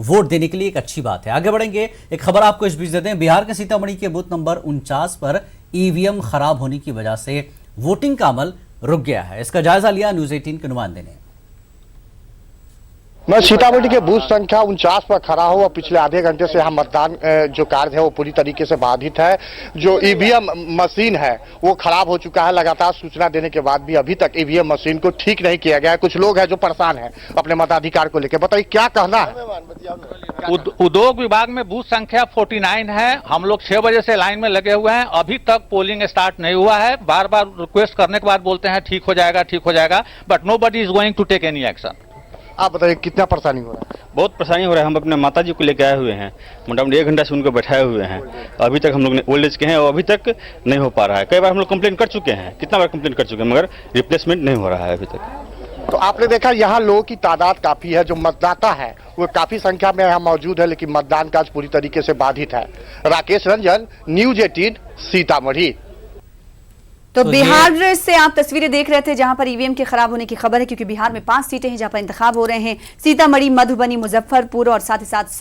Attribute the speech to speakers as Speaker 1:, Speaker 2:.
Speaker 1: Vote देने के लिए एक अच्छी बात है। आगे बढ़ेंगे, एक खबर आपको इस बीच देते हैं। बिहार के सीतामढ़ी के बूथ नंबर 49 पर ईवीएम खराब होने की वजह से वोटिंग का अमल रुक गया है। इसका जायजा लिया न्यूज 18 के नुमाइंदे ने।
Speaker 2: मैं सीतामढ़ी के बूथ संख्या 49 पर खड़ा हूँ और पिछले आधे घंटे से यहाँ मतदान जो कार्य है वो पूरी तरीके से बाधित है। जो ईवीएम मशीन है वो खराब हो चुका है। लगातार सूचना देने के बाद भी अभी तक ईवीएम मशीन को ठीक नहीं किया गया है। कुछ लोग हैं जो परेशान हैं अपने मताधिकार को लेकर। बताइए क्या कहना है।
Speaker 3: उद्योग विभाग में बूथ संख्या 49 है। हम लोग 6 बजे से लाइन में लगे हुए हैं। अभी तक पोलिंग स्टार्ट नहीं हुआ है। बार बार रिक्वेस्ट करने के बाद बोलते हैं ठीक हो जाएगा, but nobody is going to take any action.
Speaker 2: आप बताइए कितना परेशानी हो रहा है।
Speaker 4: बहुत परेशानी हो रहा है। हम अपने माता जी को लेकर आए हुए हैं, मोटामोटी 1 घंटा से उनको बैठाए हुए हैं। अभी तक हम लोग ने ओल्ड एज के हैं और अभी तक नहीं हो पा रहा है। कई बार हम लोग कंप्लेंट कर चुके हैं, कितना बार कंप्लेंट कर चुके हैं, मगर रिप्लेसमेंट नहीं हो रहा है अभी तक।
Speaker 2: तो आपने देखा यहाँ लोगों की तादाद काफी है, जो मतदाता है वो काफी संख्या में यहाँ मौजूद है, लेकिन मतदान कार्य पूरी तरीके से बाधित है। राकेश रंजन, न्यूज 18 सीतामढ़ी।
Speaker 5: तो बिहार से आप तस्वीरें देख रहे थे जहां पर ईवीएम के खराब होने की खबर है, क्योंकि बिहार में 5 सीटें हैं जहां पर इंतखाब हो रहे हैं। सीतामढ़ी, मधुबनी, मुजफ्फरपुर और साथ ही साथ